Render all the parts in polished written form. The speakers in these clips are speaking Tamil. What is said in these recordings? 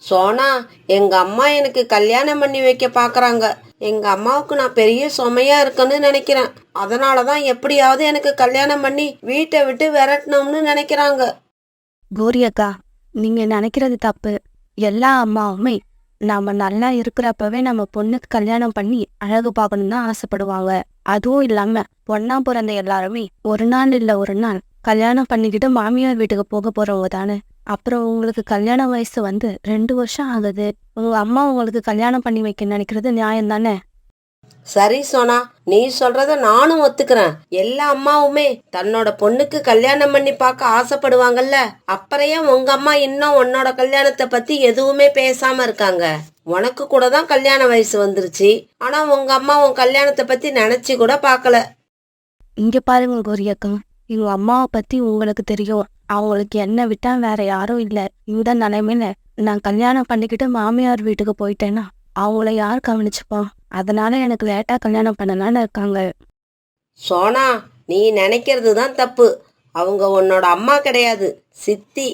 சோனா, எங்க அம்மா எனக்கு கல்யாணம் பண்ணி வைக்க பாக்குறாங்க. எங்க அம்மாவுக்கு நான் பெரிய சுமையா இருக்கேன்னு நினைக்கிறேன். அதனாலதான் எப்படியாவது எனக்கு கல்யாணம் பண்ணி வீட்டை விட்டு விரட்டணும்னு நினைக்கிறாங்க. கோரி அக்கா, நீங்க நினைக்கிறது தப்பு. எல்லா அம்மாவுமே நாம நல்லா இருக்கிறப்பவே நம்ம பொண்ணுக்கு கல்யாணம் பண்ணி அழகு பார்க்கணும்னு தான் ஆசைப்படுவாங்க. அதுவும் இல்லாம பொண்ணா பிறந்த எல்லாருமே ஒரு நாள் இல்ல ஒரு நாள் கல்யாணம் பண்ணிக்கிட்டு மாமியார் வீட்டுக்கு போக போறவங்க தானே. அப்புறம் உங்களுக்கு கல்யாண வயசு 2 வருஷம் ஆகுது. உங்க அம்மா உங்களுக்கு கல்யாணம் பண்ணி வைக்க நினைக்கிறது நியாயம் தானே. சரி சோனா, நீ சொல்றத நானும் ஒத்துக்கிறேன். எல்லா அம்மாவுமே தன்னோட பொண்ணுக்கு கல்யாணம் பண்ணி பார்க்க ஆசைப்படுவாங்கல்ல. அப்புறம் ஏன் உங்க அம்மா இன்னும் உன்னோட கல்யாணத்தை பத்தி எதுவுமே பேசாம இருக்காங்க? உனக்கு கூட தான் கல்யாண வயசு வந்துருச்சு. ஆனா உங்க அம்மா உன் கல்யாணத்தை பத்தி நினைச்சு கூட பார்க்கல. இங்க பாருங்க கோரி அக்கா, எங்க அம்மாவை பத்தி உங்களுக்கு தெரியும். அவங்களுக்கு என்ன விட்டா வேற யாரும் இல்ல. இந்த நிலைமையில நான் கல்யாணம் பண்ணிக்கிட்டு மாமியார் வீட்டுக்கு போயிட்டேன்னா அவங்கள யார் கவனிச்சுப்பா? அதனால எனக்கு லேட்டா கல்யாணம் பண்ணலான்னு இருக்காங்க. சோனா, நீ நினைக்கிறது தான் தப்பு. அவங்க உன்னோட அம்மா கிடையாது, சித்தி.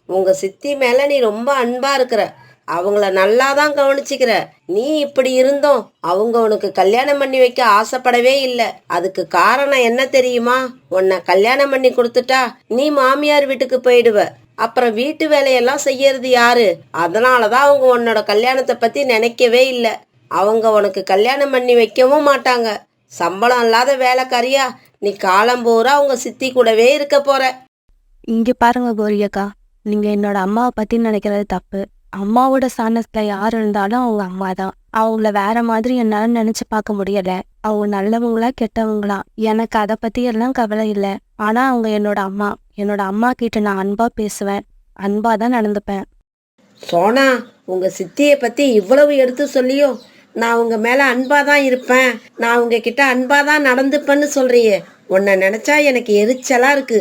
உங்க சித்தி மேல நீ ரொம்ப அன்பா இருக்கிற. அவங்கள நல்லா தான் கவனிச்சுக்கிற. நீ இப்படி இருந்தோம் அவங்க உனக்கு கல்யாணம் பண்ணி வைக்க ஆசைப்படவே இல்லை. அதுக்கு காரணம் என்ன தெரியுமா? உன்னை கல்யாணம் பண்ணி கொடுத்துட்டா நீ மாமியார் வீட்டுக்கு போயிடுவ. அப்புறம் வீட்டு வேலையெல்லாம் செய்யறது யாரு? அதனாலதான் அவங்க உன்னோட கல்யாணத்தை பத்தி நினைக்கவே இல்லை. அவங்க உனக்கு கல்யாணம் பண்ணி வைக்கவும் மாட்டாங்க. சம்பளம் இல்லாத வேலைக்காரியா நீ காலம்பூரா உங்க சித்தி கூடவே இருக்க போற. இங்க பாருங்க கோரி அக்கா, நீங்க என்னோட அம்மாவை பத்தி நினைக்கிறது தப்பு. அம்மாவோட சாணத்துல யார் இருந்தாலும் அவங்க அம்மா தான். அவங்கள வேற மாதிரி என்னால நினைச்சு பார்க்க முடியல. அவங்க நல்லவங்களா கெட்டவங்களா எனக்கு அதை பத்தி எல்லாம் கவலை இல்லை. ஆனா அவங்க என்னோட அம்மா. என்னோட அம்மா கிட்ட நான் அன்பா பேசுவேன், அன்பா தான் நடந்துப்பேன். சோனா, உங்க சித்தியை பத்தி இவ்வளவு எடுத்து சொல்லியும் நான் உங்க மேல அன்பாதான் இருப்பேன், நான் உங்க கிட்ட அன்பாதான் நடந்துப்பேன்னு சொல்றியே. உன்னை நினைச்சா எனக்கு எரிச்சலா இருக்கு.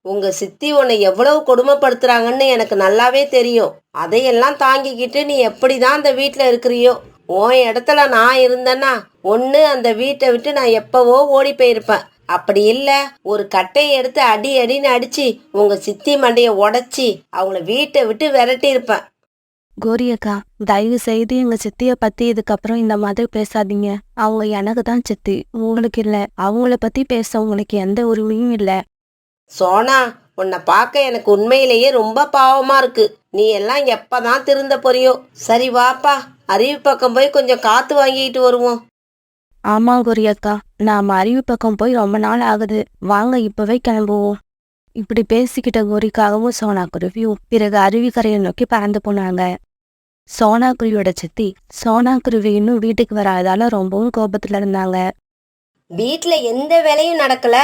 உங்க சித்தி உன்னை எவ்வளவு கொடுமைப்படுத்துறாங்கன்னு எனக்கு நல்லாவே தெரியும். அதையெல்லாம் தாங்கிக்கிட்டு நீ எப்படிதான் அந்த வீட்டுல இருக்கிறியோ? உன் இடத்துல நான் இருந்தேன்னா ஒண்ணு அந்த வீட்டை விட்டு நான் எப்பவோ ஓடி போயிருப்பேன். அப்படி இல்ல, ஒரு கட்டையை எடுத்து அடி அடின்னு அடிச்சு உங்க சித்தி மண்டைய உடைச்சி அவங்கள வீட்டை விட்டு விரட்டி இருப்பேன். கோரி அக்கா, தயவு செய்து எங்க சித்திய பத்தி இதுக்கப்புறம் இந்த மாதிரி பேசாதீங்க. அவங்க எனக்கு தான் சித்தி, உங்களுக்கு இல்ல. அவங்கள பத்தி பேச உங்களுக்கு எந்த உரிமையும் இல்ல. சோனா, உன்னை பார்க்க எனக்கு உண்மையிலேயே ரொம்ப பாவமா இருக்கு. நீ எல்லாம் எப்பதான் திருந்த போறியோ? சரி வாப்பா, அருவி பக்கம் போய் கொஞ்சம் காத்து வாங்கிட்டு வருவோம். ஆமா கோரி அக்கா, நாம அருவி பக்கம் போய் ரொம்ப நாள் ஆகுது. வாங்க இப்பவே கிளம்புவோம். இப்படி பேசிக்கிட்ட கோரிக்காகவும் சோனா குருவியும் பிறகு அருவிக்கரையை நோக்கி பறந்து போனாங்க. சோனா குருவியோட சித்தி சோனா குருவி இன்னும் வீட்டுக்கு வராதால ரொம்பவும் கோபத்துல இருந்தாங்க. வீட்டுல எந்த வேலையும் நடக்கல.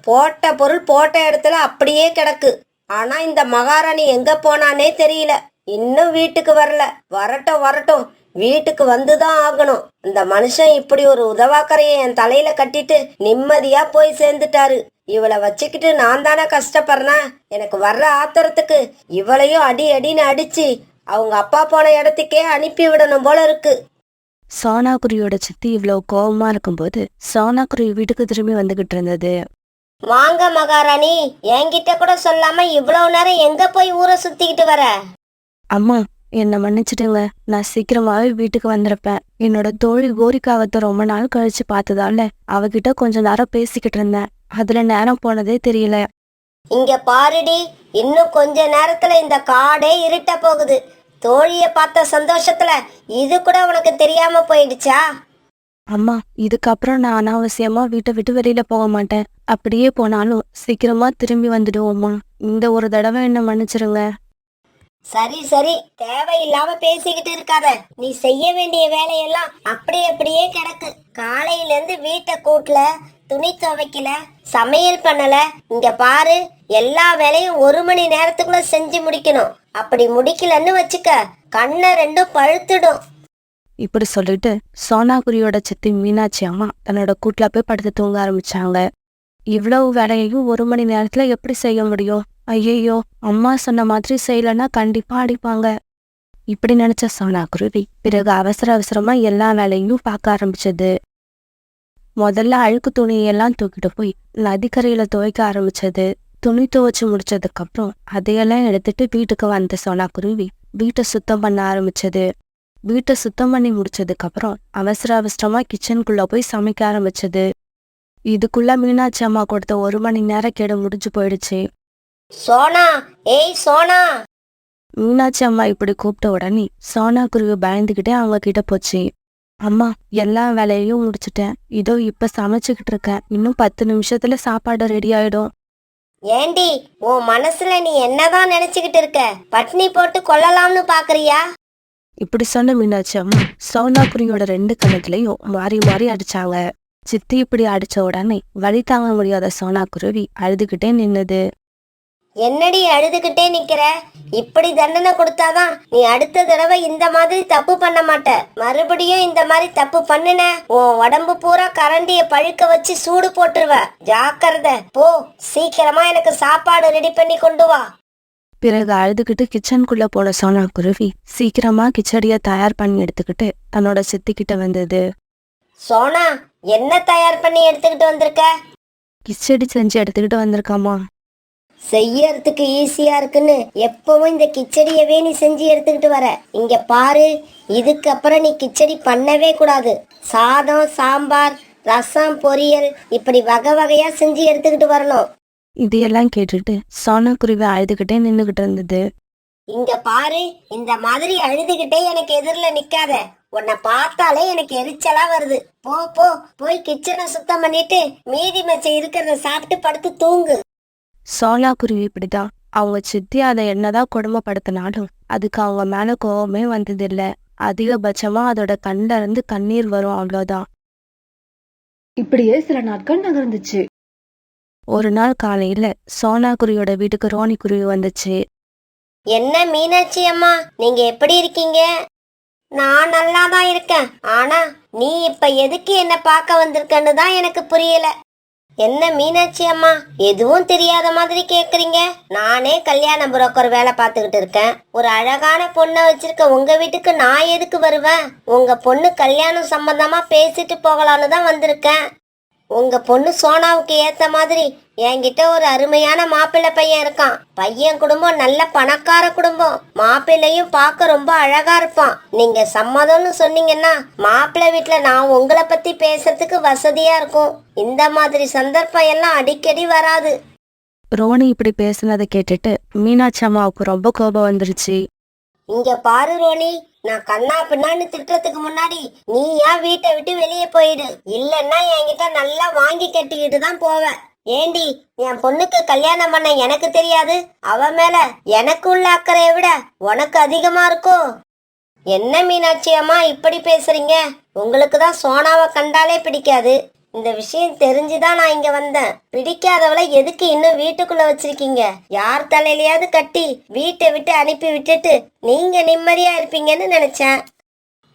போட்ட பொருள் போட்ட இடத்துல அப்படியே கிடக்கு. ஆனா இந்த மகாராணி எங்க போனானே தெரியல. இன்னும் வீட்டுக்கு வரல. வரட்டும் வரட்டும், வீட்டுக்கு வந்துதான் ஆகணும். இந்த மனுஷன் இப்படி ஒரு உதவாக்கரையை என் தலையில கட்டிட்டு நிம்மதியா போய் சேர்ந்துட்டாரு. இவளை வச்சுக்கிட்டு நான் தானே கஷ்டப்படுறேன். எனக்கு வர்ற ஆத்திரத்துக்கு இவளையும் அடி அடின்னு அடிச்சு அவங்க அப்பா போன இடத்துக்கே அனுப்பி விடணும் போல இருக்கு. சோனா குருவியோட சித்தி இவ்வளவு கோபமா இருக்கும்போது சோனா குருவி வீட்டுக்கு திரும்பி வந்துகிட்டு இருந்தது. வாங்க மகாராணி, என்கிட்ட கூட சொல்லாம இவ்வளவு நேரம் எங்க போய் ஊரை சுத்திக்கிட்டு வர? அம்மா, என்னை மன்னிச்சிடுங்க. நான் சீக்கிரமாவே வீட்டுக்கு வந்திருப்பேன். என்னோட தோழி கோரிக்காவத்தை ரொம்ப நாள் கழிச்சு பார்த்ததால அவகிட்ட கொஞ்ச நேரம் பேசிக்கிட்டு இருந்தேன். அதுல நேரம் போனதே தெரியல. இங்க பாருடி, இன்னும் கொஞ்ச நேரத்துல இந்த காடே இருட்ட போகுது. தோழிய பார்த்த சந்தோஷத்துல இது கூட உனக்கு தெரியாம போயிடுச்சா? அம்மா, இதுக்கப்புறம் நான் அனாவசியமா வீட்டை விட்டு வெளியில போக மாட்டேன். அப்படியே போனாலும் சீக்கிரமா திரும்பி வந்துடுவோம்மா. இந்த ஒரு தடவை என்ன மன்னிச்சிருங்க. சரி சரி, தேவையில்லாம பேசிக்கிட்டு இருக்காத. நீ செய்ய வேண்டிய வேலையெல்லாம் அப்படியே கிடக்கு. காலையில இருந்து வீட்டை கூட்டல, துணி துவைக்கல, சமையல் பண்ணல. இங்க பாரு, எல்லா வேலையும் 1 மணி நேரத்துக்குள்ள செஞ்சு முடிக்கணும். அப்படி முடிக்கலன்னு வச்சுக்க, கண்ணை 2 பழுத்துடும். இப்படி சொல்லிட்டு சோனா குருவியோட சித்தி மீனாட்சி அம்மா தன்னோட கூட்டுல போய் படுத்து தூங்க ஆரம்பிச்சாங்க. இவ்வளவு வேலையையும் 1 மணி நேரத்துல எப்படி செய்ய முடியும்? ஐயையோ, அம்மா சொன்ன மாதிரி செய்யலன்னா கண்டிப்பா அடிப்பாங்க. இப்படி நினைச்ச சோனா குருவி பிறகு அவசர அவசரமா எல்லா வேலையும் பார்க்க ஆரம்பிச்சது. முதல்ல அழுக்கு துணியெல்லாம் தூக்கிட்டு போய் நதிக்கரையில துவைக்க ஆரம்பிச்சது. துணி துவைச்சு முடிச்சதுக்கு அப்புறம் அதையெல்லாம் எடுத்துட்டு வீட்டுக்கு வந்த சோனா குருவி வீட்டை சுத்தம் பண்ண ஆரம்பிச்சது. வீட்டை சுத்தம் பண்ணி முடிச்சதுக்கு அப்புறம் அவசர அவசரமா கிச்சனுக்குள்ள போய் சமைக்க ஆரம்பிச்சது. இதுக்குள்ள மீனாட்சி அம்மா கொடுத்த 1 மணி நேர கெடு முடிஞ்சு போயிடுச்சு. சோனா, ஏய் சோனா. மீனாட்சி அம்மா இப்படி கூப்பிட்ட உடனே சோனா குருவி பயந்துகிட்டே அவங்க கிட்ட போச்சு. அம்மா, எல்லா வேலையையும் முடிச்சிட்டேன். இதோ இப்ப சமைச்சுக்கிட்டு இருக்கேன். இன்னும் 10 நிமிஷத்துல சாப்பாடு ரெடி ஆயிடும். ஏண்டி, உன் மனசுல நீ என்னதான் நினைச்சுக்கிட்டு இருக்க? பட்னி போட்டு கொல்லலாம்னு பாக்குறியா? இப்படி சொன்ன மீனாட்சி அம்மா சோனா குருவியோட 2 கணத்துலயும் மாறி மாறி அடிச்சாங்க. சித்தி இப்படி அடிச்ச உடனே வலி தாங்க முடியாத சோனா குருவி அழுதுகிட்டே நின்னுது. என்னடி அழுதுகிட்டே நிக்கிற? இப்படி தண்டனை கொடுத்தாதான் நீ அடுத்த தடவை இந்த மாதிரி தப்பு பண்ண மாட்ட. மறுபடியும் இந்த மாதிரி தப்பு பண்ணுன, உன் உடம்பு பூரா கரண்டிய பழுக்க வச்சு சூடு போட்டுருவ. ஜாக்கிரதை. போ, சீக்கிரமா எனக்கு சாப்பாடு ரெடி பண்ணி கொண்டு வா. பிறகு அழுதுகிட்டு கிச்சனுக்குள்ள போன சோனா குருவி சீக்கிரமா கிச்சடிய தயார் பண்ணி எடுத்துக்கிட்டு தன்னோட சித்திக்கிட்ட வந்தது. சோனா, என்ன தயார் பண்ணி எடுத்துக்கிட்டு வந்திருக்க? கிச்சடி செஞ்சு எடுத்துக்கிட்டு வந்திருக்காமா. செய்யறதுக்கு ஈஸியா இருக்குன்னு எப்பவும் இந்த கிச்சடியவே நீ செஞ்சு எடுத்துக்கிட்டு வர. இங்க பாரு, இதுக்கப்புறம் நீ கிச்சடி பண்ணவே கூடாது. சாதம், சாம்பார், ரசம், பொரியல் இப்படி வகை வகையா செஞ்சு எடுத்துக்கிட்டு வரணும். இதையெல்லாம் கேட்டுட்டு சோனா குருவி அழுதுகிட்டே நின்னுகிட்டு இருந்தது. இங்க பாரு, இந்த மாதிரி அழுதுகிட்டே எனக்கு எதிரில நிக்காத. உன்னை பார்த்தாலே எனக்கு எரிச்சலா வருது. போ போ, போய் கிச்சனை சுத்தம் பண்ணிட்டு மீதி மிச்சம் இருக்கிறத சாப்பிட்டு படுத்து தூங்கு. சோனா குருவி இப்படிதான். அவங்க சித்தி அதை என்னதான் கொடுமைப்படுத்தினாலும் அதுக்கு அவங்க மேல கோவமே வந்ததில்ல. அதிகபட்சமா அதோட கண்ல இருந்து கண்ணீர் வரும், அவ்வளவுதான். இப்படியே சில நாட்கள் நகர்ந்துச்சு. ஒரு நாள் காலையில சோனா குருவியோட வீட்டுக்கு ரோனி குருவி வந்துச்சு. என்ன மீனாட்சி அம்மா, நீங்க எப்படி இருக்கீங்க? நான் நல்லா தான் இருக்கேன். ஆனா நீ இப்ப எதுக்கு என்ன பார்க்க வந்திருக்கன்னு தான் எனக்கு புரியல. என்ன மீனாட்சி அம்மா, எதுவும் தெரியாத மாதிரி கேக்குறீங்க? நானே கல்யாண புரோக்கர் வேலை பார்த்துக்கிட்டு இருக்கேன். ஒரு அழகான பொண்ணை வச்சிருக்க உங்க வீட்டுக்கு நான் எதுக்கு வருவேன்? உங்க பொண்ணு கல்யாணம் சம்பந்தமா பேசிட்டு போகலான்னு தான் வந்திருக்கேன். உங்க பொண்ணு சோனாவுக்கு ஏத்த மாதிரி என்கிட்ட ஒரு அருமையான மாப்பிள்ளை பையன் இருக்கான். பையன் குடும்பம் நல்ல பணக்கார குடும்பம். மாப்பிள்ளையும் பார்க்க ரொம்ப அழகா இருப்பான். நீங்க சம்மதம்னு சொன்னீங்கன்னா மாப்பிள்ளை வீட்டுல நான் உங்களை பத்தி பேசுறதுக்கு வசதியா இருக்கும். இந்த மாதிரி சந்தர்ப்பம் எல்லாம் அடிக்கடி வராது. ரோனி இப்படி பேசுனதை கேட்டுட்டு மீனாட்சி அம்மாவுக்கு ரொம்ப கோபம் வந்துருச்சு. இங்க பாரு ரோனி, நான் கண்ணா பின்னான்னு திட்டத்துக்கு முன்னாடி நீ ஏன் வீட்டை விட்டு வெளியே போயிடு. இல்லன்னா என்கிட்ட நல்லா வாங்கி கட்டிக்கிட்டு தான் போவேன். ஏண்டி, என் பொண்ணுக்கு கல்யாணம் பண்ண எனக்கு தெரியாது? அவ மேல எனக்கு உள்ள அக்கறையை விட உனக்கு அதிகமா இருக்கும். என்ன மீனாட்சி அம்மா இப்படி பேசுறீங்க? உங்களுக்கு தான் சோனாவை கண்டாலே பிடிக்காது. இந்த விஷயம் தெரிஞ்சுதான் நான் இங்க வந்தேன். பிடிக்காதவளை எதுக்கு இன்னும் வீட்டுக்குள்ள வச்சிருக்கீங்க? யார் தலையிலயாவது கட்டி வீட்டை விட்டு அனுப்பி விட்டுட்டு நீங்க நிம்மதியா இருப்பீங்கன்னு நினைச்சேன்.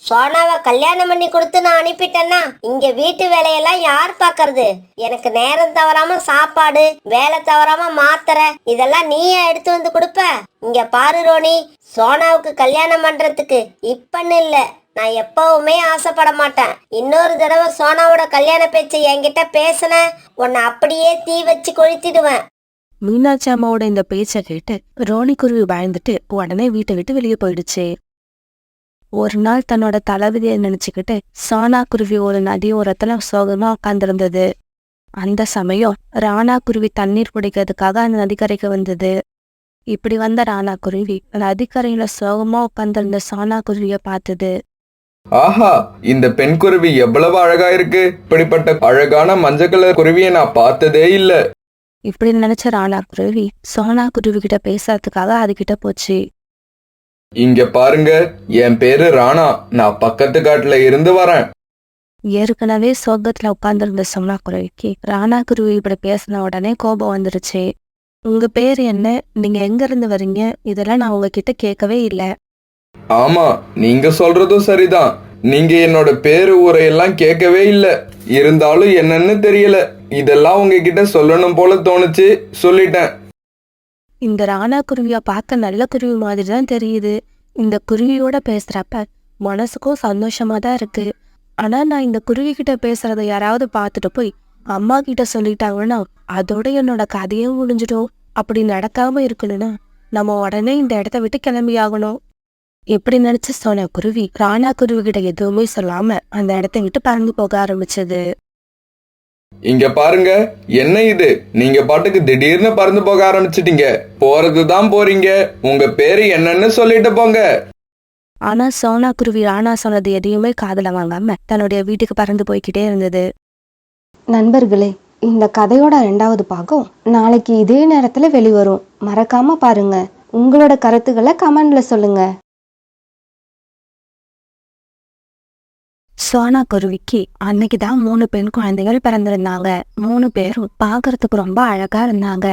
சோனாவை கல்யாணம் பண்ணி கொடுத்து நான் அனுப்பிட்டேன்னா இங்க வீட்டு வேலையெல்லாம் யார் பாக்குறது? எனக்கு நேரம் தவறாம சாப்பாடு, வேலை தவறாம மாத்திரை இதெல்லாம் நீயே எடுத்து வந்து கொடுப்ப? இங்க பாரு ரோனி, சோனாவுக்கு கல்யாணம் பண்றதுக்கு இப்பன்னு இல்ல, நான் எப்பவுமே ஆசைப்பட மாட்டேன். இன்னொரு தடவை சோனாவோட கல்யாண பேச்சு என்கிட்ட பேசின உன்னை அப்படியே தீ வச்சு கொளுத்திடுவேன். மீனாட்சி அம்மாவோட இந்த பேச்சை கேட்டு ரோனி குருவி பயந்துட்டு உடனே வீட்டை விட்டு வெளியே போயிடுச்சு. ஒரு நாள் தன்னோட தளபதியை நினைச்சுக்கிட்டு சோனா குருவி ஒரு நதியோரத்துல சோகமா உட்கார்ந்திருந்தது. அந்த சமயம் ராணா குருவி தண்ணீர் குடிக்கிறதுக்காக அந்த நதிக்கரைக்கு வந்தது. இப்படி வந்த ராணா குருவி நதிக்கரையில சோகமா உட்கார்ந்திருந்த சோனா குருவிய பார்த்தது. ஆஹா, இந்த பெண் குருவி எவ்வளவு அழகா இருக்கு. இப்படிப்பட்ட அழகான மஞ்சள் கலர் குருவியை நான் பார்த்ததே இல்ல. இப்படி நினைச்ச ராணா குருவி சோனா குருவி கிட்ட பேசுறதுக்காக அதுகிட்ட போச்சு. இங்க பாருங்க, என் பேரு ராணா. நான் பக்கத்து காட்டுல இருந்து வரேன். ஏற்கனவே சோகத்துல உட்கார்ந்திருந்த சோனா குருவிக்கு ராணா குருவி இப்படி பேசின உடனே கோபம் வந்துருச்சு. உங்க பேர் என்ன? நீங்க எங்க இருந்து வரீங்க? இதெல்லாம் நான் உங்ககிட்ட கேட்கவே இல்லை. ஆமா, நீங்க சொல்றதும் சரிதான். நீங்க என்னோட பேரு ஊரையெல்லாம் கேட்கவே இல்ல. இருந்தாலும் என்னன்னு தெரியல, இதெல்லாம் உங்ககிட்ட சொல்லணும் போல தோணுச்சு, சொல்லிட்டேன். இந்த ராணா குருவியா பார்க்க நல்ல குருவி மாதிரி தான் தெரியுது. இந்த குருவியோட பேசுறப்ப மனசுக்கும் சந்தோஷமா தான் இருக்கு. ஆனா நான் இந்த குருவி கிட்ட பேசுறத யாராவது பார்த்துட்டு போய் அம்மா கிட்ட சொல்லிட்டாங்கன்னா அதோட என்னோட கதையும் முடிஞ்சிடும். அப்படி நடக்காம இருக்கணும்னா நம்ம உடனே இந்த இடத்த விட்டு கிளம்பி ஆகணும். இப்படி நினைச்ச சோனா குருவி ராணா குருவி கிட்ட எதுவுமே சொல்லாம அந்த இடத்தை விட்டு பறந்து போக ஆரம்பிச்சது. இங்க பாருங்க, என்ன இது? நீங்க பாட்டுக்கு திடீர்னு பறந்து போக ஆரம்பிச்சிட்டீங்க. போறதுதான் போறீங்க. உங்க பேரு என்னன்னு சொல்லிட்டு போங்க. ஆனா சோனா குருவி ராணா சொன்னது எதையுமே காதுல வாங்காம தன்னுடைய வீட்டுக்கு பறந்து போய்கிட்டே இருந்தது. நண்பர்களே, இந்த கதையோட 2வது பாகம் நாளைக்கு இதே நேரத்துல வெளிவரும். மறக்காம பாருங்க. உங்களோட கருத்துக்களை கமெண்ட்ல சொல்லுங்க. சோனா குருவிக்கு அன்னைக்குதான் 3 பெண் குழந்தைகள் பிறந்திருந்தாங்க. 3 பேரும் பார்க்கறதுக்கு ரொம்ப அழகா இருந்தாங்க.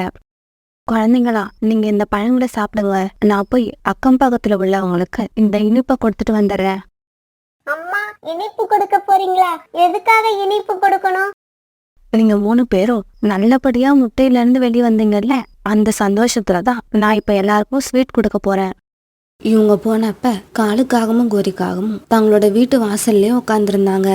குழந்தைங்களா, நீங்க இந்த பழங்களை சாப்பிடுங்க. நான் போய் அக்கம் பக்கத்துல உள்ளவங்களுக்கு இந்த இனிப்பை கொடுத்துட்டு வந்துடுறேன். அம்மா, இனிப்பு கொடுக்க போறீங்களா? எதுக்காக இனிப்பு கொடுக்கணும்? நீங்க 3 பேரும் நல்லபடியா முட்டையில இருந்து வெளியே வந்தீங்கல்ல, அந்த சந்தோஷத்துலதான் நான் இப்ப எல்லாருக்கும் ஸ்வீட் கொடுக்க போறேன். இவங்க போனப்ப காலுக்காகவும் கோரிக்காகவும் தங்களோட வீட்டு வாசல்லே உட்காந்துருந்தாங்க.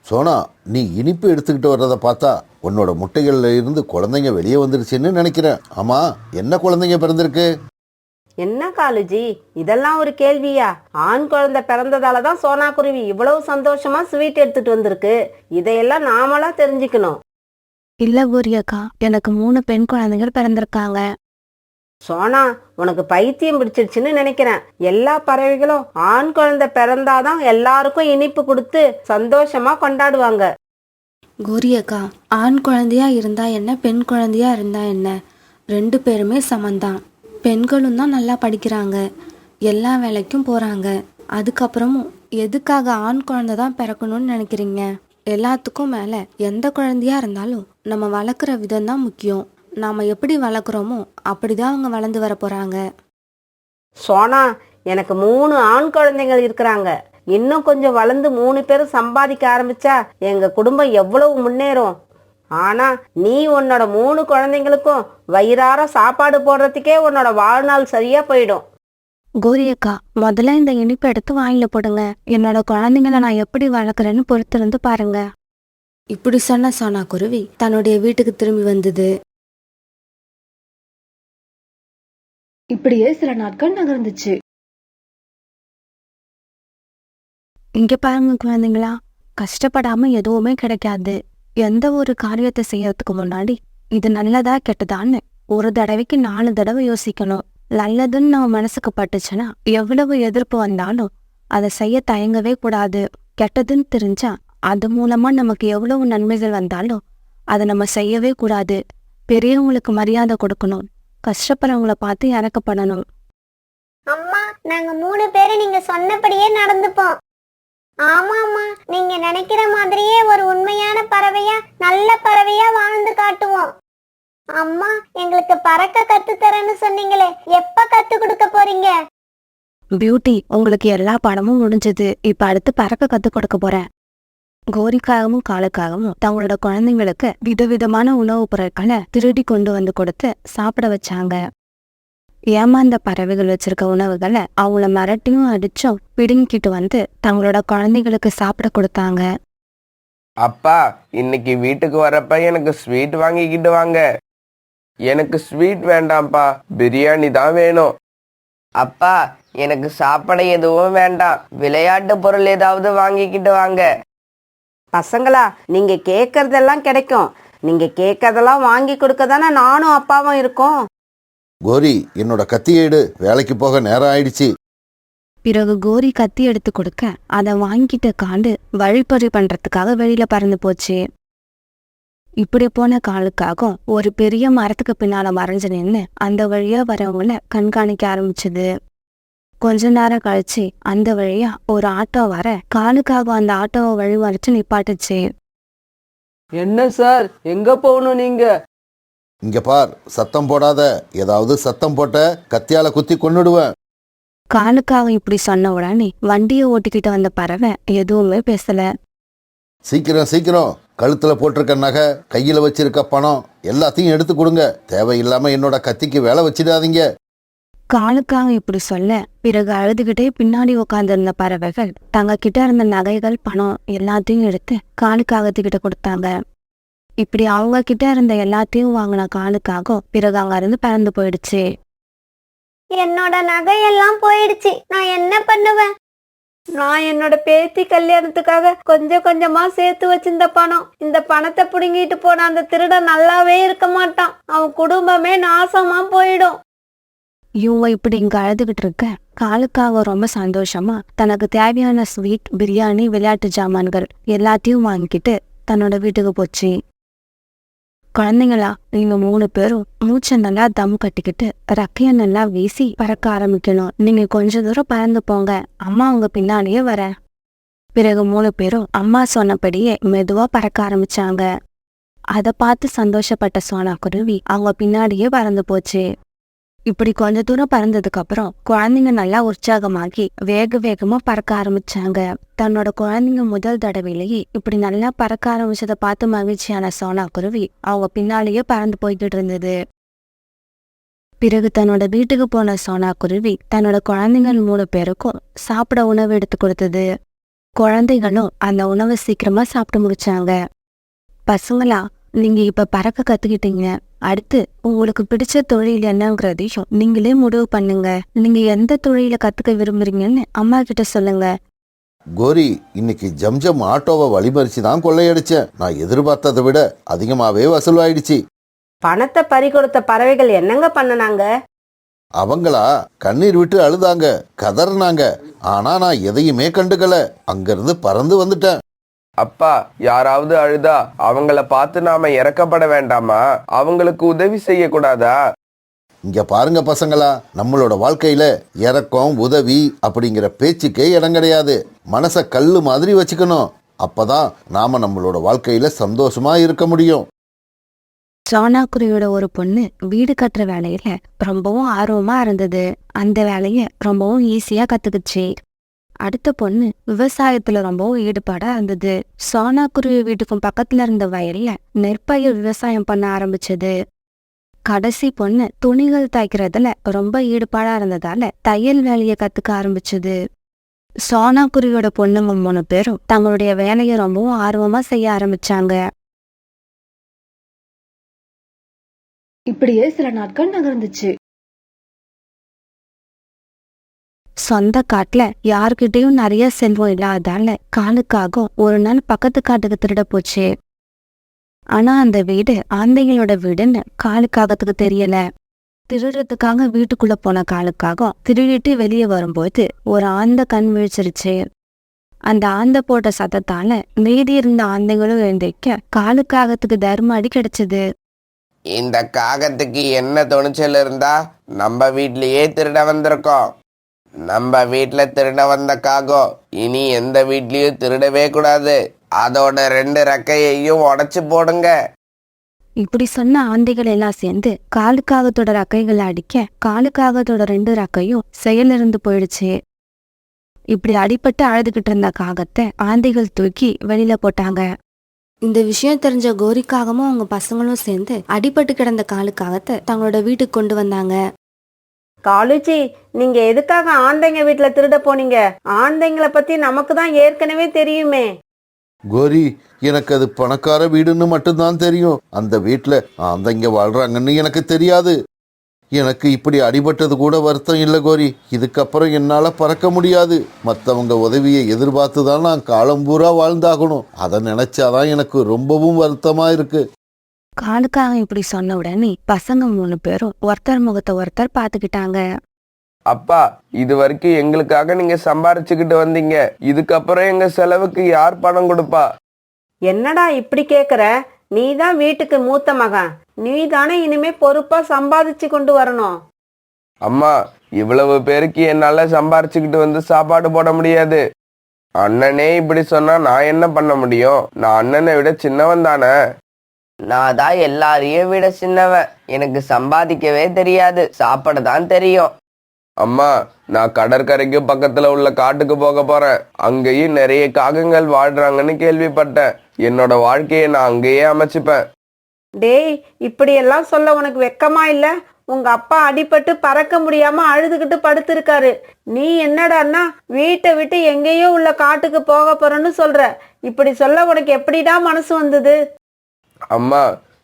சோனா, நீ இனிப்பு எடுத்துக்கிட்டு வர்றதை பார்த்தா உன்னோட முட்டைகள்ல இருந்து குழந்தைங்க வெளியே வந்துருச்சுன்னு நினைக்கிறேன். ஆமா, என்ன குழந்தைங்க பிறந்திருக்கு? என்ன காலுஜி, இதெல்லாம் ஒரு கேள்வியா? ஆண் குழந்தை பிறந்ததாலதான் சோனா குருவி இவ்வளவு சந்தோஷமா ஸ்வீட் எடுத்துட்டு வந்திருக்கு. இதையெல்லாம் நாமளா தெரிஞ்சுக்கணும். இல்ல கோரி அக்கா, எனக்கு 3 பெண் குழந்தைகள் பிறந்திருக்காங்க. சோனா, உனக்கு பைத்தியம் பிடிச்சிருச்சுன்னு நினைக்கிறேன். எல்லா பறவைகளும் ஆண் குழந்தை பிறந்தாதான் எல்லாருக்கும் இனிப்பு கொடுத்து சந்தோஷமா கொண்டாடுவாங்க. கோரி அக்கா, ஆண் குழந்தையா இருந்தா என்ன, பெண் குழந்தையா இருந்தா என்ன, 2 பேருமே சமந்தான். பெண்களும் தான் நல்லா படிக்கிறாங்க, எல்லா வேலைக்கும் போறாங்க. அதுக்கப்புறமும் எதுக்காக ஆண் குழந்தை தான் பிறக்கணும்னு நினைக்கிறீங்க? எல்லாத்துக்கும் மேல எந்த குழந்தையா இருந்தாலும் நம்ம வளர்க்குற விதம் தான் முக்கியம். நாம எப்படி வளர்க்குறோமோ அப்படிதான் அவங்க வளர்ந்து வர போறாங்க. சோனா, எனக்கு 3 ஆண் குழந்தைகள் இருக்கிறாங்க. இன்னும் கொஞ்சம் வளர்ந்து 3 பேரும் சம்பாதிக்க ஆரம்பிச்சா எங்க குடும்பம் எவ்வளவு முன்னேறும். ஆனா நீ உன்னோட 3 குழந்தைங்களுக்கும் வயிறார சாப்பாடு போடுறதுக்கே உன்னோட வாழ்நாள் சரியா போயிடும். கோரி அக்கா, முதல்ல இந்த இனிப்பை எடுத்து வாயில போடுங்க. என்னோட குழந்தைங்கள நான் எப்படி வளர்க்குறேன்னு பொறுத்திருந்து பாருங்க. இப்படி சொன்ன சோனா குருவி தன்னுடைய வீட்டுக்கு திரும்பி வந்தது. இப்படியே சில நாட்கள் நகர்ந்துச்சு. இங்க பாருங்க குழந்தைங்களா, கஷ்டப்படாம எதுவுமே கிடைக்காது. எந்த ஒரு காரியத்தை செய்யறதுக்கு முன்னாடி இது நல்லதா கெட்டதான்னு ஒரு தடவைக்கு 4 தடவை யோசிக்கணும். நல்லதுன்னு நம்ம மனசுக்கு பட்டுச்சுன்னா எவ்வளவு எதிர்ப்பு வந்தாலும் அதை செய்ய தயங்கவே கூடாது. கெட்டதுன்னு தெரிஞ்சா அது மூலமா நமக்கு எவ்வளவு நன்மைகள் வந்தாலும் அதை நம்ம செய்யவே கூடாது. பெரியவங்களுக்கு மரியாதை கொடுக்கணும். கஷ்டப்படுறவங்கள பார்த்து இறக்கப்படணும். அம்மா, நாங்க 3 பேரும் நீங்க சொன்னபடியே நடந்துப்போம். ஆமாம்மா, நீங்க நினைக்கிற மாதிரியே ஒரு உண்மையான பறவையா, நல்ல பறவையா வாழ்ந்து காட்டுவோம். அம்மா, எங்களுக்கு பறக்க கத்து தரேன்னு சொன்னீங்களே, எப்ப கத்து கொடுக்க போறீங்க? பியூட்டி, உங்களுக்கு எல்லா பாடமும் முடிஞ்சது. இப்ப அடுத்து பறக்க கத்து கொடுக்க போறேன். கோரிக்காகவும் காலுக்காகவும் தங்களோட குழந்தைங்களுக்கு விதவிதமான உணவுப் பொருட்களை திருடி கொண்டு வந்து கொடுத்து சாப்பிட வச்சாங்க. ஏமாந்த பறவைகள் வச்சிருக்க உணவுகளை அவங்கள மிரட்டியும் அடிச்சும் பிடுங்கிட்டு வந்து தங்களோட குழந்தைகளுக்கு சாப்பிட கொடுத்தாங்க. அப்பா, இன்னைக்கு வீட்டுக்கு வரப்ப எனக்கு ஸ்வீட் வாங்கிக்கிட்டு வாங்க. எனக்கு ஸ்வீட் வேண்டாம்ப்பா, பிரியாணி தான் வேணும். அப்பா, எனக்கு சாப்பிட எதுவும் வேண்டாம், விளையாட்டு பொருள் ஏதாவது வாங்கிக்கிட்டு வாங்க. பசங்களா, நீங்க கேட்கறதெல்லாம் கிடைக்கும். நீங்க கேட்கறதெல்லாம் வாங்கி கொடுக்க தானே நானும் அப்பாவும் இருக்கோம். கோரி, என்னோட கத்தியை எடு, வேலைக்கு போக நேரம் ஆயிடுச்சு. பிறகு கோரி கத்தி எடுத்து கொடுக்க அதை வாங்கிட்டு காண்டு வழிப்பறி பண்றதுக்காக வெளியில பறந்து போச்சு. இப்படி போன காலுக்காகவும் ஒரு பெரிய மரத்துக்கு பின்னால மறைஞ்சு நின்று அந்த வழியா வரவங்கள கண்காணிக்க ஆரம்பிச்சது. கொஞ்ச நேரம் கழிச்சு அந்த வழியா ஒரு ஆட்டோ வர காலுக்காக அந்த ஆட்டோவை வழிமறிச்சு நிப்பாட்டுச்சு. என்ன சார், எங்க போகணும் நீங்க? இங்க பார், சத்தம் போடாத. ஏதாவது சத்தம் போட்ட கத்தியால குத்தி கொன்னுடுவேன். காலுக்காக இப்படி சொன்ன உடனே வண்டியை ஓட்டிக்கிட்டு வந்த பறவை எதுவுமே பேசல. சீக்கிரம் சீக்கிரம், கழுத்துல போட்டிருக்க நகை, கையில வச்சிருக்க பணம் எல்லாத்தையும் எடுத்து கொடுங்க. தேவையில்லாம என்னோட கத்திக்கு வேலை வச்சிடாதீங்க. காலுக்காக இப்படி சொல்ல பிறகு அழுதுகிட்டே பின்னாடி உட்கார்ந்திருந்த பறவைகள் தங்க கிட்ட இருந்த நகைகள், பணம் எல்லாத்தையும் எடுத்து காலுக்காகத்துக்கிட்ட கொடுத்தாங்க. இப்படி அவங்க கிட்ட இருந்த எல்லாத்தையும் வாங்கின காலுக்காக பிறகு அங்க இருந்து பறந்து போயிடுச்சு. என்னோட நகையெல்லாம் போயிடுச்சு. நான் என்ன பண்ணுவேன்? நான் என்னோட பேத்தி கல்யாணத்துக்காக கொஞ்சம் கொஞ்சமா சேர்த்து வச்சிருந்த பணம். இந்த பணத்தை புடுங்கிட்டு போன அந்த திருடன் நல்லாவே இருக்க மாட்டான். அவன் குடும்பமே நாசமா போயிடும். இவங்க இப்படி இங்க அழுதுகிட்டு இருக்க காலுக்காக ரொம்ப சந்தோஷமா தனக்கு தேவையான ஸ்வீட், பிரியாணி, விளையாட்டு ஜாமான்கள் எல்லாத்தையும் வாங்கிக்கிட்டு தன்னோட வீட்டுக்கு போச்சு. குழந்தைங்களா, நீங்க 3 பேரும் மூச்சை நல்லா தம் கட்டிக்கிட்டு ரெக்கைய நல்லா வீசி பறக்க ஆரம்பிக்கணும். நீங்க கொஞ்ச தூரம் பறந்து போங்க, அம்மா உங்க பின்னாடியே வரேன். பிறகு 3 பேரும் அம்மா சொன்னபடியே மெதுவா பறக்க ஆரம்பிச்சாங்க. அதை பார்த்து சந்தோஷப்பட்ட சோனா குருவி அவங்க பின்னாடியே பறந்து போச்சு. இப்படி கொஞ்ச தூரம் பறந்ததுக்கு அப்புறம் குழந்தைங்க நல்லா உற்சாகமாகி வேக வேகமா பறக்க ஆரம்பிச்சாங்க. தன்னோட குழந்தைங்க முதல் தடவையிலேயே இப்படி நல்லா பறக்க ஆரம்பிச்சதை பார்த்து மகிழ்ச்சியான சோனா குருவி அவங்க பின்னாலேயே பறந்து போய்கிட்டு இருந்தது. பிறகு தன்னோட வீட்டுக்கு போன சோனா குருவி தன்னோட குழந்தைகள் 3 பேருக்கும் சாப்பிட உணவு எடுத்து கொடுத்தது. குழந்தைகளும் அந்த உணவை சீக்கிரமா சாப்பிட்டு முடிச்சாங்க. பசங்களா, நீங்க இப்ப பறக்க கத்துக்கிட்டீங்க. அடுத்து உங்களுக்கு பிடிச்ச தொழில் என்னங்கிறதையும் நீங்களே முடிவு பண்ணுங்க. நீங்க எந்த தொழில கத்துக்க விரும்புறீங்கன்னு அம்மா கிட்ட சொல்லுங்க. கோரி, இன்னைக்கு ஜம்ஜம் ஆட்டோவை வழிமறிச்சு தான் கொள்ளையடிச்சேன். நான் எதிர்பார்த்ததை விட அதிகமாவே வசூலாயிடுச்சு. பணத்தை பறி கொடுத்த பறவைகள் என்னங்க பண்ணுனாங்க? அவங்களா கண்ணீர் விட்டு அழுதாங்க, கதறினாங்க. ஆனா நான் எதையுமே கண்டுக்கல. அங்கிருந்து பறந்து வந்துட்டேன். அப்பா, யாராவது அழுதா அவங்கள பார்த்து நாம இறக்கப்பட வேண்டாமா? அவங்களுக்கு உதவி செய்ய கூடாதா? இங்க பாருங்க பசங்களா, நம்மளோட வாழ்க்கையில இறக்கம், உதவி அப்படிங்கிற பேச்சுக்கே இடம் கிடையாது. மனச கல்லு மாதிரி வச்சுக்கணும். அப்பதான் நாம நம்மளோட வாழ்க்கையில சந்தோஷமா இருக்க முடியும். சோனா குருவியோட ஒரு பொண்ணு வீடு கட்டுற வேலையில ரொம்பவும் ஆர்வமா இருந்தது. அந்த வேலைய ரொம்பவும் ஈஸியா கத்துக்குச்சு. அடுத்த பொண்ணு விவசாயத்துல ரொம்பவும் ஈடுபாடா இருந்தது. சோனா குருவி வீட்டுக்கும் பக்கத்துல இருந்த வயல்ல நெற்பயிர் விவசாயம் பண்ண ஆரம்பிச்சது. கடைசி பொண்ணு துணிகள் தைக்கிறதுல ரொம்ப ஈடுபாடா இருந்ததால தையல் வேலையை கத்துக்க ஆரம்பிச்சது. சோனா குருவியோட பொண்ணுங்க 3 பேரும் தங்களுடைய வேலையை ரொம்பவும் ஆர்வமா செய்ய ஆரம்பிச்சாங்க. இப்படியே சில நாட்கள் நகர்ந்துச்சு. சொந்த காட்டுல யாருக்கிட்டையும் நிறைய செல்வம் இல்லாதால காலுக்காக ஒரு நாள் பக்கத்து காட்டுக்கு திருட போச்சு. ஆனா அந்த வீடு ஆந்தைங்களோட வீடுன்னு காலுக்காகத்துக்கு தெரியல. திருடுறதுக்காக வீட்டுக்குள்ள போன காலுக்காக திருடிட்டு வெளியே வரும்போது ஒரு ஆந்தை கண் விழிச்சிருச்சு. அந்த ஆந்தை போட்ட சத்தத்தால மீதி இருந்த ஆந்தைங்களும் எழுந்திருக்க காலுக்காகத்துக்கு தர்ம அடி கிடைச்சது. இந்த காகத்துக்கு என்ன துணிச்சல் இருந்தா நம்ம வீட்லயே திருட வந்திருக்கோம். நம்ம வீட்டுல திருட வந்த காகம் இனி எந்த வீட்லயும் திருடவே கூடாது. அதோட 2 ரெக்கையையும் உடைச்சு போடுங்க. இப்படி சொன்ன ஆந்தைகள் எல்லாம் சேர்ந்து காலுக்காகத்தோட ரெக்கைகளை அடிக்க காலுக்காகத்தோட 2 ரெக்கையும் செயலிருந்து போயிடுச்சு. இப்படி அடிபட்டு அழுதுகிட்டு இருந்த காகத்தை ஆந்தைகள் தூக்கி வெளியில போட்டாங்க. இந்த விஷயம் தெரிஞ்ச கோரிக்காகமும் அவங்க பசங்களும் சேர்ந்து அடிபட்டு கிடந்த காலுக்காகத்தை தங்களோட வீட்டுக்கு கொண்டு வந்தாங்க. காலுஜி, நீங்க எதுக்காக ஆந்தைங்க வீட்டுல திருட போனீங்க? ஆந்தைங்களை பத்தி நமக்கு தான் ஏற்கனவே தெரியுமே. கோரி, எனக்கு அது பணக்கார வீடுன்னு மட்டும்தான் தெரியும். அந்த வீட்டுல ஆந்தைங்க வாழ்றாங்கன்னு எனக்கு தெரியாது. எனக்கு இப்படி அடிபட்டது கூட வருத்தம் இல்லை கோரி. இதுக்கப்புறம் என்னால பறக்க முடியாது. மற்றவங்க உதவியை எதிர்பார்த்து தான் நான் காலம் பூரா வாழ்ந்தாகணும். அதை நினைச்சாதான் எனக்கு ரொம்பவும் வருத்தமா இருக்கு. காலுக்காக இப்படி சொன்ன உடனே பசங்க 3 பேரும் ஒருத்தர் முகத்தை ஒருத்தர் பாத்துக்கிட்டாங்க. அப்பா, இது வரைக்கும் எங்களுக்காக நீங்க சம்பாரிச்சுக்கிட்டு வந்தீங்க. இதுக்கப்புறம் எங்க செலவுக்கு யார் பணம் கொடுப்பா? என்னடா இப்படி கேக்குற? நீ தான் வீட்டுக்கு மூத்த மகன். நீ தானே இனிமே பொறுப்பா சம்பாதிச்சு கொண்டு வரணும். அம்மா, இவ்வளவு பேருக்கு என்னால சம்பாரிச்சுக்கிட்டு வந்து சாப்பாடு போட முடியாது. அண்ணனே இப்படி சொன்னா நான் என்ன பண்ண முடியும்? நான் அண்ணனை விட சின்னவன் தானே. நான் தான் எல்லாரையும் விட சின்னவன். எனக்கு சம்பாதிக்கவே தெரியாது, சாப்பிட தான் தெரியும். அம்மா, நான் கடற்கரைக்கு பக்கத்துல உள்ள காட்டுக்கு போக போறேன். அங்கேயும் நிறைய காகங்கள் வாழ்றாங்கன்னு கேள்விப்பட்டேன். என்னோட வாழ்க்கையை நான் அங்கேயே அமைச்சுப்பேன். டேய், இப்படி எல்லாம் சொல்ல உனக்கு வெக்கமா இல்ல? உங்க அப்பா அடிபட்டு பறக்க முடியாம அழுதுகிட்டு படுத்திருக்காரு. நீ என்னடான்னா வீட்டை விட்டு எங்கேயோ உள்ள காட்டுக்கு போக போறேன்னு சொல்ற. இப்படி சொல்ல உனக்கு எப்படிடா மனசு வந்தது? அம்மா,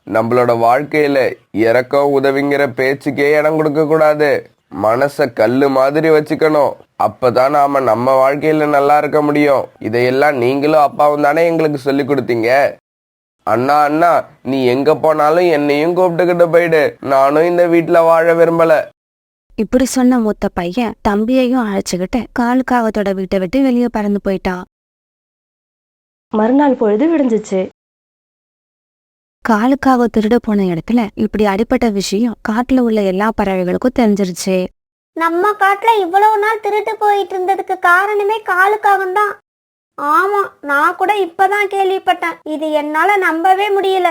நம்மளோட வாழ்க்கையில இறக்கம் உதவிங்கிற பேச்சுக்கே இடம் கொடுக்க கூடாது. மனச கல்லு மாதிரி வச்சுக்கணும். அப்பதான் நாம நம்ம வாழ்க்கையில நல்லா இருக்க முடியும். இதையெல்லாம் நீங்களும் அப்பாவும் தானே எங்களுக்கு சொல்லி கொடுத்தீங்க. அண்ணா அண்ணா, நீ எங்க போனாலும் என்னையும் கூப்பிட்டுக்கிட்டு போயிடு. நானும் இந்த வீட்டுல வாழ விரும்பல. இப்படி சொன்ன மூத்த பையன் தம்பியையும் அழைச்சுக்கிட்டு காலுக்காகத்தோட வீட்டை விட்டு வெளியே பறந்து போயிட்டான். மறுநாள் பொழுது விடிஞ்சிச்சு. காலுக்காக திருட போன இடத்துல இப்படி அடிப்பட்ட விஷயம் காட்டுல உள்ள எல்லா பறவைகளுக்கும் தெரிஞ்சிருச்சு. நம்ம காட்டுல இவ்வளவு நாள் திருட்டு போயிட்டு இருந்ததுக்கு காரணமே காலுக்காகம் தான். ஆமா, நான் கூட இப்பதான் கேள்விப்பட்டேன். இது என்னால நம்பவே முடியல.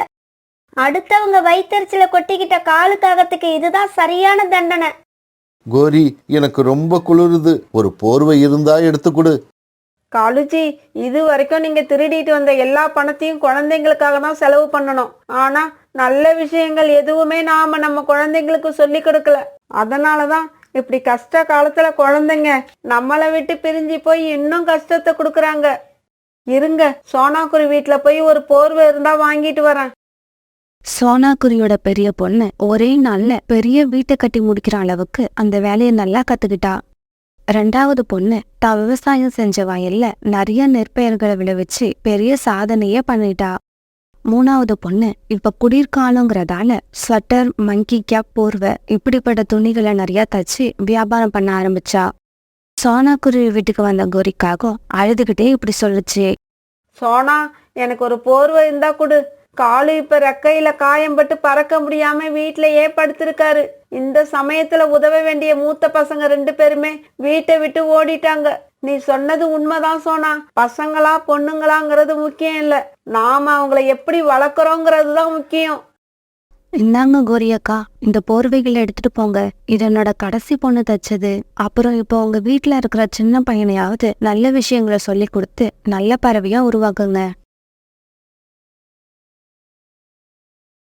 அடுத்தவங்க வயித்தறிச்சல கொட்டிக்கிட்ட காலுக்காகத்துக்கு இதுதான் சரியான தண்டனை. கோரி, எனக்கு ரொம்ப குளிருது. ஒரு போர்வை இருந்தா எடுத்து கொடு. காலுஜி, இது வரைக்கும் நீங்க திருடிட்டு வந்த எல்லா பணத்தையும் குழந்தைங்களுக்காக தான் செலவு பண்ணணும். ஆனா நல்ல விஷயங்கள் எதுவுமே நாம நம்ம குழந்தைங்களுக்கு சொல்லி கொடுக்கல. அதனாலதான் இப்படி கஷ்ட காலத்துல குழந்தைங்க நம்மளை விட்டு பிரிஞ்சு போய் இன்னும் கஷ்டத்தை கொடுக்கறாங்க. இருங்க, சோனாக்குரு வீட்டுல போய் ஒரு போர்வை இருந்தா வாங்கிட்டு வரேன். சோனாக்குரியோட பெரிய பொண்ணு ஒரே நாள்ல பெரிய வீட்டை கட்டி முடிக்கிற அளவுக்கு அந்த வேலையை நல்லா கத்துக்கிட்டா. ரெண்டாவது பொண்ணு தான் விவசாயம் செஞ்ச வயல்ல நிறைய நெற்பயிர்களை விளைவிச்சு பெரிய சாதனையே பண்ணிட்டா. மூணாவது பொண்ணு இப்ப குளிர்காலங்கிறதால ஸ்வெட்டர், மங்கி கேப், போர்வை இப்படிப்பட்ட துணிகளை நிறைய தச்சு வியாபாரம் பண்ண ஆரம்பிச்சா. சோனாக்குருவி வீட்டுக்கு வந்த கோரிக்காக அழுதுகிட்டே இப்படி சொல்லுச்சு. சோனா, எனக்கு ஒரு போர்வை இருந்தா கொடு. காலு இப்ப ரெக்கையில காயம்பட்டு பறக்க முடியாம வீட்லயே படுத்திருக்காரு. இந்த சமயத்துல உதவ வேண்டிய மூத்த பசங்க 2 பேருமே வீட்டை விட்டு ஓடிட்டாங்க. நீ சொன்னது உண்மைதான் சோனா. பசங்களா பொண்ணுங்களாங்கிறது முக்கியம் இல்ல, நாம அவங்கள எப்படி வளர்க்குறோங்கிறது தான் முக்கியம். இந்தாங்க கோரியக்கா, இந்த போர்வைகளை எடுத்துட்டு போங்க. இது என்னோட கடைசி பொண்ணு தச்சது. அப்புறம் இப்போ உங்க வீட்டுல இருக்கிற சின்ன பையனையாவது நல்ல விஷயங்களை சொல்லி கொடுத்து நல்ல பறவையா உருவாக்குங்க.